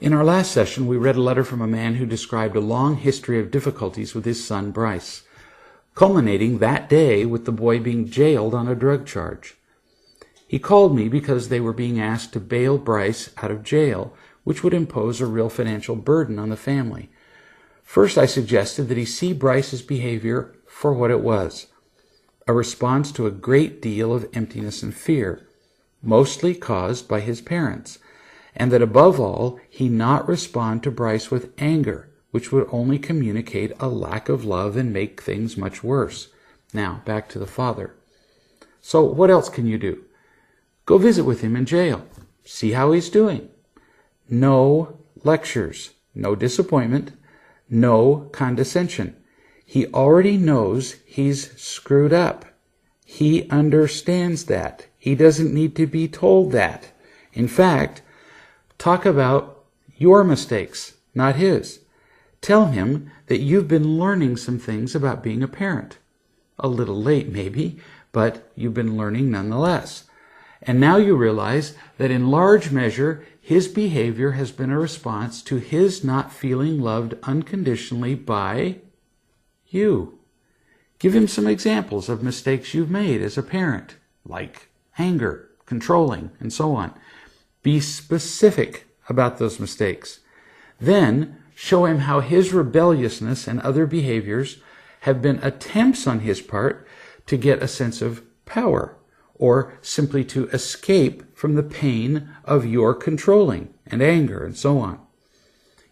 In our last session, we read a letter from a man who described a long history of difficulties with his son, Bryce, culminating that day with the boy being jailed on a drug charge. He called me because they were being asked to bail Bryce out of jail, which would impose a real financial burden on the family. First, I suggested that he see Bryce's behavior for what it was, a response to a great deal of emptiness and fear, mostly caused by his parents, and that above all, he not respond to Bryce with anger, which would only communicate a lack of love and make things much worse. Now, back to the father. So what else can you do? Go visit with him in jail. See how he's doing. No lectures, no disappointment, no condescension. He already knows he's screwed up. He understands that. He doesn't need to be told that. In fact, talk about your mistakes, not his. Tell him that you've been learning some things about being a parent. A little late, maybe, but you've been learning nonetheless. And now you realize that in large measure, his behavior has been a response to his not feeling loved unconditionally by you. Give him some examples of mistakes you've made as a parent, like anger, controlling, and so on. Be specific about those mistakes. Then show him how his rebelliousness and other behaviors have been attempts on his part to get a sense of power, or simply to escape from the pain of your controlling and anger and so on.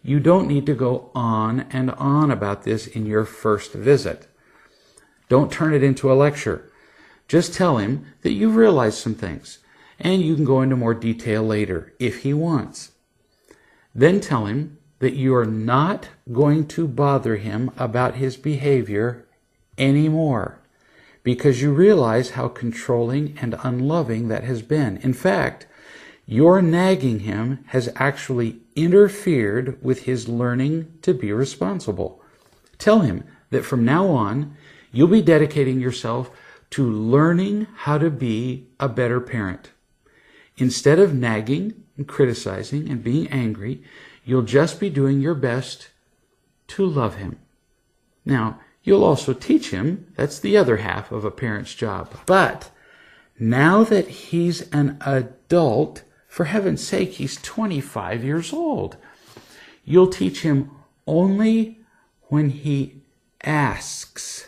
You don't need to go on and on about this in your first visit. Don't turn it into a lecture. Just tell him that you've realized some things, and you can go into more detail later if he wants. Then tell him that you are not going to bother him about his behavior anymore, because you realize how controlling and unloving that has been. In fact, your nagging him has actually interfered with his learning to be responsible. Tell him that from now on, you'll be dedicating yourself to learning how to be a better parent. Instead of nagging and criticizing and being angry, you'll just be doing your best to love him. Now, you'll also teach him. That's the other half of a parent's job. But now that he's an adult, for heaven's sake, he's 25 years old, you'll teach him only when he asks.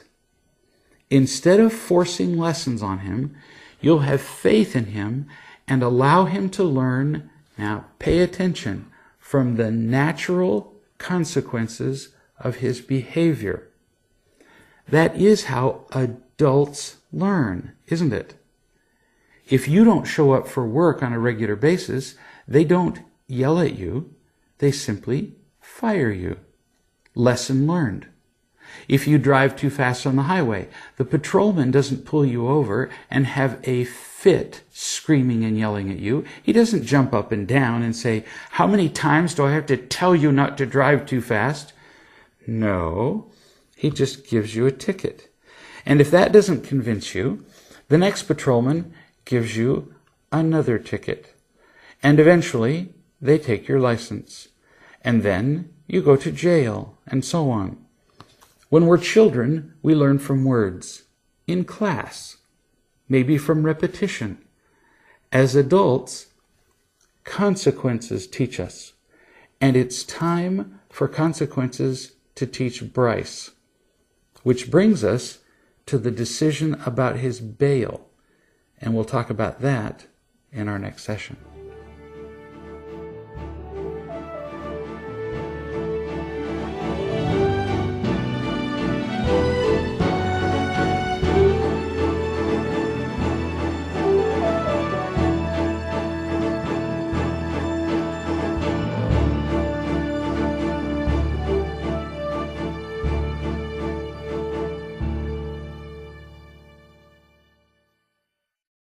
Instead of forcing lessons on him, you'll have faith in him and allow him to learn, now pay attention, from the natural consequences of his behavior. That is how adults learn, isn't it? If you don't show up for work on a regular basis, they don't yell at you, they simply fire you. Lesson learned. If you drive too fast on the highway, the patrolman doesn't pull you over and have a fit screaming and yelling at you. He doesn't jump up and down and say, "How many times do I have to tell you not to drive too fast?" No, he just gives you a ticket. And if that doesn't convince you, the next patrolman gives you another ticket. And eventually, they take your license. And then you go to jail, and so on. When we're children, we learn from words, in class, maybe from repetition. As adults, consequences teach us. And it's time for consequences to teach Bryce. Which brings us to the decision about his bail. And we'll talk about that in our next session.